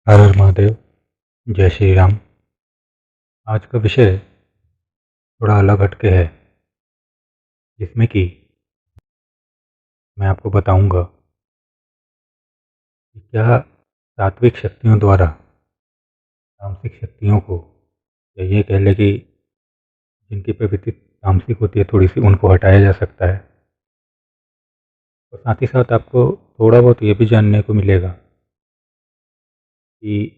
हर हर महादेव। जय श्री राम। आज का विषय थोड़ा अलग हटके है, जिसमें कि मैं आपको बताऊंगा कि क्या सात्विक शक्तियों द्वारा तामसिक शक्तियों को, या ये कह लें कि जिनकी प्रवृत्ति तामसिक होती है थोड़ी सी, उनको हटाया जा सकता है। और साथ ही साथ आपको थोड़ा बहुत ये भी जानने को मिलेगा कि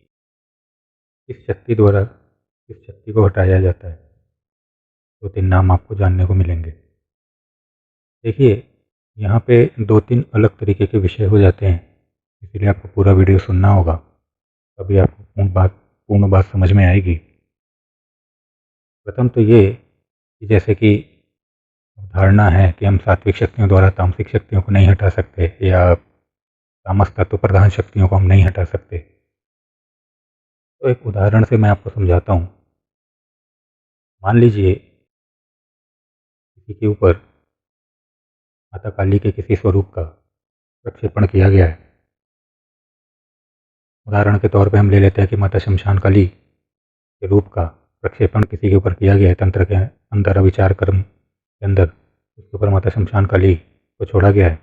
किस शक्ति द्वारा किस शक्ति को हटाया जाता है। दो तीन नाम आपको जानने को मिलेंगे। देखिए, यहाँ पे दो तीन अलग तरीके के विषय हो जाते हैं, इसीलिए आपको पूरा वीडियो सुनना होगा, तभी आपको पूर्ण बात समझ में आएगी। प्रथम तो ये कि जैसे कि धारणा है कि हम सात्विक शक्तियों द्वारा तामसिक शक्तियों को नहीं हटा सकते, या तामस तत्व प्रधान शक्तियों को हम नहीं हटा सकते। तो एक उदाहरण से मैं आपको समझाता हूँ। मान लीजिए किसी के ऊपर माता काली के किसी स्वरूप का प्रक्षेपण किया गया है। उदाहरण के तौर पे हम ले लेते हैं कि माता शमशान काली के रूप का प्रक्षेपण किसी के ऊपर किया गया है। तंत्र के अंदर विचार कर्म के अंदर उसके ऊपर माता शमशान काली को छोड़ा गया है,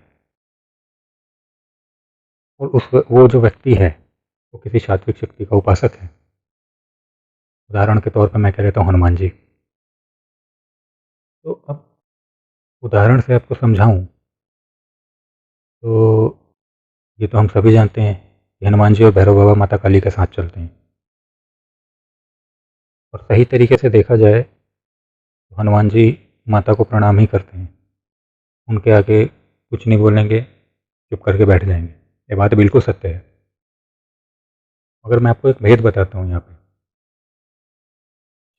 और वो जो व्यक्ति है वो किसी सात्विक शक्ति का उपासक है। उदाहरण के तौर पर मैं कह लेता हूँ हनुमान जी। तो अब उदाहरण से आपको समझाऊं तो ये तो हम सभी जानते हैं कि हनुमान जी और भैरव बाबा माता काली के साथ चलते हैं। और सही तरीके से देखा जाए तो हनुमान जी माता को प्रणाम ही करते हैं, उनके आगे कुछ नहीं बोलेंगे, चुप करके बैठ जाएंगे। ये बात बिल्कुल सत्य है। मगर मैं आपको एक भेद बताता हूँ यहाँ पे,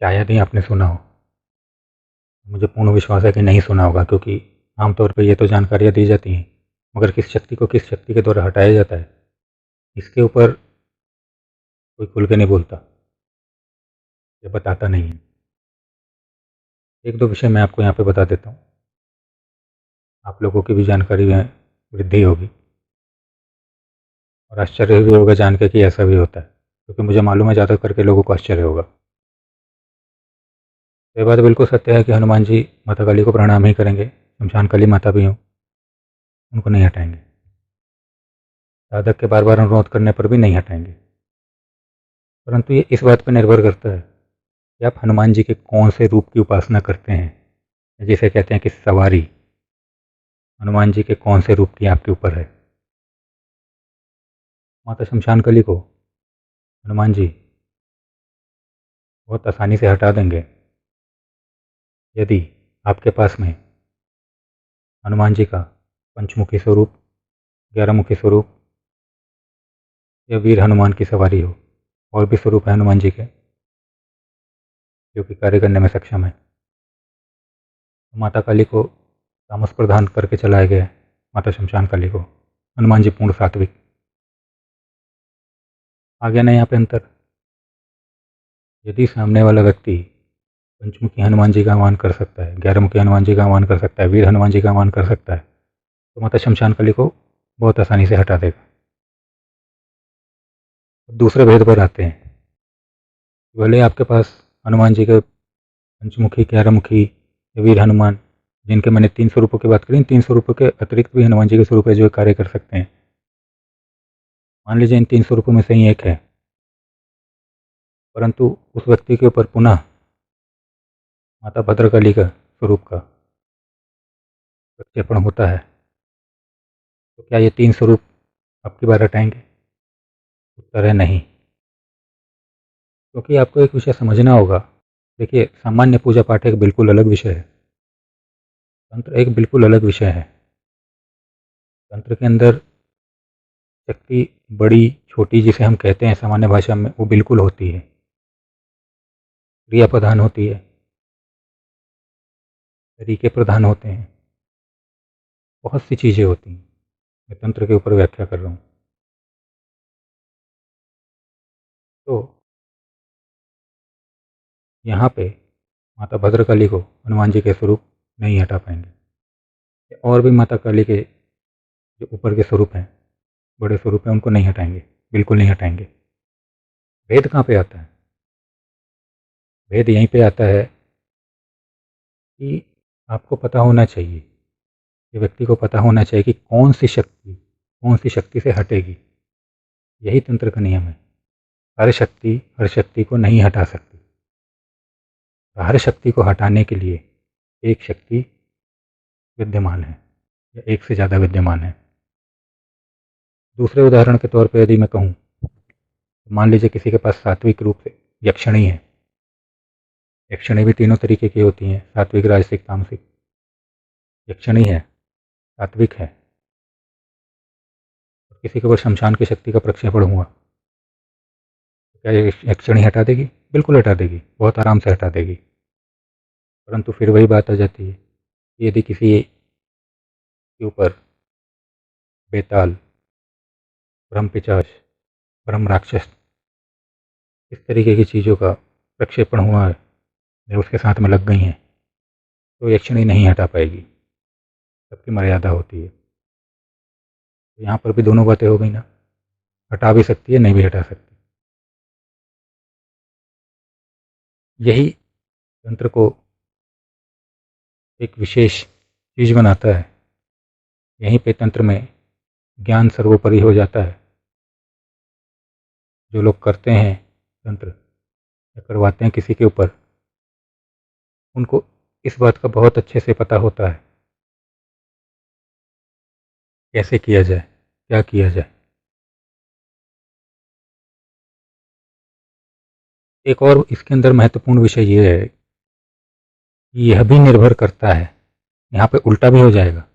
शायद ही आपने सुना हो। मुझे पूर्ण विश्वास है कि नहीं सुना होगा, क्योंकि आमतौर पर ये तो जानकारियाँ दी जाती हैं, मगर किस शक्ति को किस शक्ति के द्वारा हटाया जाता है इसके ऊपर कोई खुल के नहीं बोलता, या बताता नहीं है। एक दो विषय मैं आपको यहाँ पे बता देता हूँ, आप लोगों की भी जानकारी में वृद्धि होगी, और आश्चर्य भी होगा जान के कि ऐसा भी होता है, क्योंकि मुझे मालूम है ज़्यादा करके लोगों को आश्चर्य होगा। ये बात बिल्कुल सत्य है कि हनुमान जी माता काली को प्रणाम ही करेंगे, शमशान काली माता भी हों, उनको नहीं हटाएंगे। साधक के बार बार अनुरोध करने पर भी नहीं हटाएंगे। परंतु ये इस बात पर निर्भर करता है कि आप हनुमान जी के कौन से रूप की उपासना करते हैं। जिसे कहते हैं कि सवारी हनुमान जी के कौन से रूप की आपके ऊपर है। माता शमशान काली को हनुमान जी बहुत आसानी से हटा देंगे यदि आपके पास में हनुमान जी का पंचमुखी स्वरूप, 11 मुखी स्वरूप, या वीर हनुमान की सवारी हो। और भी स्वरूप है हनुमान जी के जो कि कार्य करने में सक्षम है। माता काली को तामस प्रदान करके चलाया गया है, माता शमशान काली को हनुमान जी पूर्ण सात्विक। आ गया ना यहाँ पे अंतर। यदि सामने वाला व्यक्ति पंचमुखी हनुमान जी का आह्वान कर सकता है, 11 मुखी हनुमान जी का आह्वान कर सकता है, वीर हनुमान जी का आह्वान कर सकता है, तो माता शमशान काली को बहुत आसानी से हटा देगा। दूसरे भेद पर आते हैं। भले आपके पास हनुमान जी के पंचमुखी, 11 मुखी या वीर हनुमान, जिनके मैंने 3 स्वरूपों की बात करी, 3 स्वरूपों के अतिरिक्त भी हनुमान जी के स्वरूप है जो कार्य कर सकते हैं। मान लीजिए इन 3 स्वरूपों में से ही एक है, परंतु उस व्यक्ति के ऊपर पुनः माता भद्रकाली का स्वरूप का प्रक्षेपण होता है, तो क्या ये 3 स्वरूप आपकी बार हटाएंगे? उत्तर है नहीं। क्योंकि आपको एक विषय समझना होगा। देखिए, सामान्य पूजा पाठ एक बिल्कुल अलग विषय है, तंत्र एक बिल्कुल अलग विषय है। तंत्र के अंदर शक्ति बड़ी छोटी जिसे हम कहते हैं सामान्य भाषा में, वो बिल्कुल होती है, क्रिया प्रधान होती है, तरीके प्रधान होते हैं, बहुत सी चीज़ें होती हैं। मैं तंत्र के ऊपर व्याख्या कर रहा हूँ। तो यहाँ पे माता भद्रकाली को हनुमान जी के स्वरूप नहीं हटा पाएंगे। और भी माता काली के जो ऊपर के स्वरूप हैं, बड़े स्वरूप हैं, उनको नहीं हटाएंगे, बिल्कुल नहीं हटाएंगे। भेद कहाँ पे आता है? भेद यहीं पे आता है कि आपको पता होना चाहिए, कि व्यक्ति को पता होना चाहिए कि कौन सी शक्ति से हटेगी। यही तंत्र का नियम है। हर शक्ति को नहीं हटा सकती। हर शक्ति को हटाने के लिए एक शक्ति विद्यमान है या एक से ज़्यादा विद्यमान है। दूसरे उदाहरण के तौर पर यदि मैं कहूँ, तो मान लीजिए किसी के पास सात्विक रूप से यक्षिणी है। यक्षिणी भी तीनों तरीके की होती हैं, सात्विक, राजसिक, तामसिक। यक्षिणी है, सात्विक है, और किसी के ऊपर शमशान की शक्ति का प्रक्षेपण हुआ, तो क्या यक्षिणी हटा देगी? बिल्कुल हटा देगी, बहुत आराम से हटा देगी। परंतु फिर वही बात आ जाती है कि यदि किसी के ऊपर बेताल, ब्रह्म पिशाच, ब्रह्म राक्षस, इस तरीके की चीज़ों का प्रक्षेपण हुआ है या उसके साथ में लग गई हैं, तो यक्षिणी नहीं हटा पाएगी। सबकी मर्यादा होती है। तो यहाँ पर भी दोनों बातें हो गई ना, हटा भी सकती है, नहीं भी हटा सकती। यही तंत्र को एक विशेष चीज़ बनाता है। यहीं पे तंत्र में ज्ञान सर्वोपरि हो जाता है। जो लोग करते हैं तंत्र या करवाते हैं किसी के ऊपर, उनको इस बात का बहुत अच्छे से पता होता है कैसे किया जाए, क्या किया जाए। एक और इसके अंदर महत्वपूर्ण विषय ये है कि यह भी निर्भर करता है, यहाँ पे उल्टा भी हो जाएगा।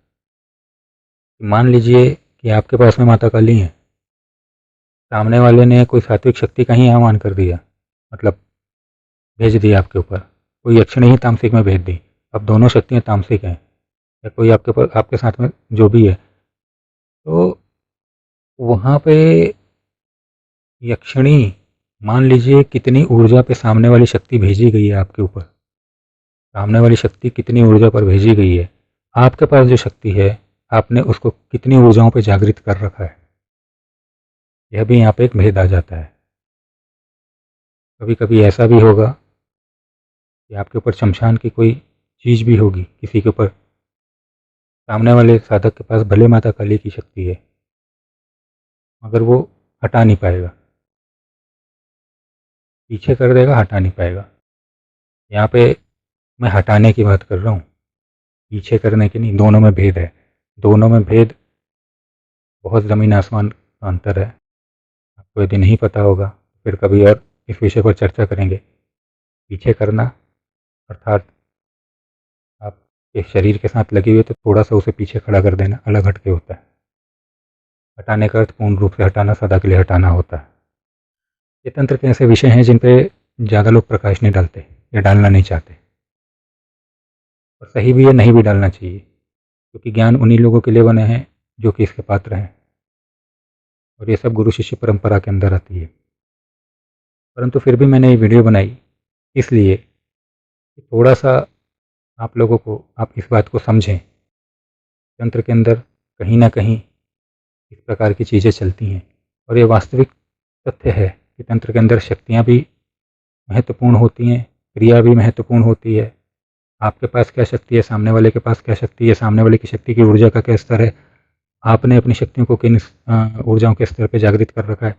मान लीजिए कि आपके पास में माता काली है, सामने वाले ने कोई सात्विक शक्ति का ही आह्वान कर दिया, मतलब भेज दिया आपके ऊपर, कोई यक्षिणी ही तामसिक में भेज दी। अब दोनों शक्तियाँ तामसिक हैं, या कोई आपके साथ में जो भी है, तो वहाँ पे यक्षिणी, मान लीजिए कितनी ऊर्जा पे सामने वाली शक्ति भेजी गई है आपके ऊपर, सामने वाली शक्ति कितनी ऊर्जा पर भेजी गई है, आपके पास जो शक्ति है आपने उसको कितनी ऊर्जाओं पे जागृत कर रखा है, यह भी यहाँ पे एक भेद आ जाता है। कभी कभी ऐसा भी होगा कि आपके ऊपर शमशान की कोई चीज़ भी होगी, किसी के ऊपर, सामने वाले साधक के पास भले माता काली की शक्ति है, मगर वो हटा नहीं पाएगा, पीछे कर देगा, हटा नहीं पाएगा। यहाँ पे मैं हटाने की बात कर रहा हूँ, पीछे करने की नहीं। दोनों में भेद है, दोनों में भेद बहुत ज़मीन आसमान का अंतर है। आपको यदि नहीं पता होगा फिर कभी और इस विषय पर चर्चा करेंगे। पीछे करना अर्थात आपके शरीर के साथ लगी हुई है तो थोड़ा सा उसे पीछे खड़ा कर देना अलग हटके होता है। हटाने का अर्थ पूर्ण रूप से हटाना, सदा के लिए हटाना होता है। ये तंत्र के ऐसे विषय हैं जिन पे ज़्यादा लोग प्रकाश नहीं डालते या डालना नहीं चाहते, और सही भी है, नहीं भी डालना चाहिए, क्योंकि ज्ञान उन्हीं लोगों के लिए बने हैं जो कि इसके पात्र हैं, और ये सब गुरु शिष्य परंपरा के अंदर आती है। परंतु फिर भी मैंने ये वीडियो बनाई इसलिए कि थोड़ा सा आप लोगों को, आप इस बात को समझें, तंत्र के अंदर कहीं ना कहीं इस प्रकार की चीज़ें चलती हैं, और ये वास्तविक तथ्य है कि तंत्र के अंदर शक्तियाँ भी महत्वपूर्ण होती हैं, क्रिया भी महत्वपूर्ण होती है। आपके पास क्या शक्ति है, सामने वाले के पास क्या शक्ति है, सामने वाले की शक्ति की ऊर्जा का क्या स्तर है, आपने अपनी शक्तियों को किन ऊर्जाओं के स्तर पर जागृत कर रखा है।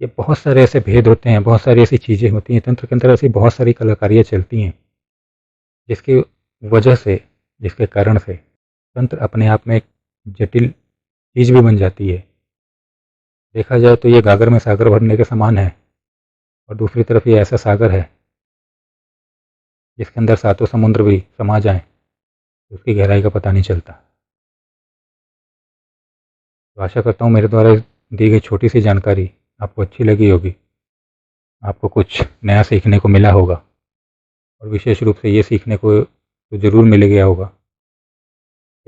ये बहुत सारे ऐसे भेद होते हैं, बहुत सारी ऐसी चीज़ें होती हैं तंत्र के अंदर, ऐसी बहुत सारी कलाकारियाँ चलती हैं जिसकी वजह से, जिसके कारण से तंत्र अपने आप में एक जटिल चीज़ भी बन जाती है। देखा जाए तो ये गागर में सागर भरने के समान है, और दूसरी तरफ ये ऐसा सागर है जिसके अंदर सातों समुद्र भी समा जाएं तो उसकी गहराई का पता नहीं चलता। तो आशा करता हूँ मेरे द्वारा दी गई छोटी सी जानकारी आपको अच्छी लगी होगी, आपको कुछ नया सीखने को मिला होगा, और विशेष रूप से ये सीखने को तो ज़रूर मिल गया होगा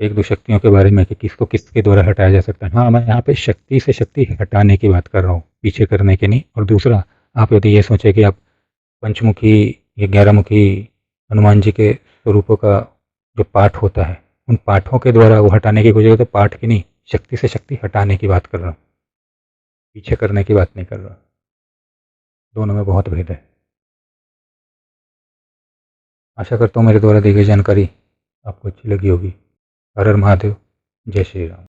एक दो शक्तियों के बारे में कि किसको किसके द्वारा हटाया जा सकता है। हाँ, मैं यहाँ पे शक्ति से शक्ति हटाने की बात कर रहा हूँ, पीछे करने की नहीं। और दूसरा, आप यदि ये सोचें कि आप पंचमुखी या 11 मुखी हनुमान जी के स्वरूपों का जो पाठ होता है, उन पाठों के द्वारा वो हटाने की कोई जगह, तो पाठ की नहीं, शक्ति से शक्ति हटाने की बात कर रहा हूँ, पीछे करने की बात नहीं कर रहा। दोनों में बहुत भेद है। आशा करता हूँ मेरे द्वारा दी गई जानकारी आपको अच्छी लगी होगी। हर हर महादेव, जय श्री राम।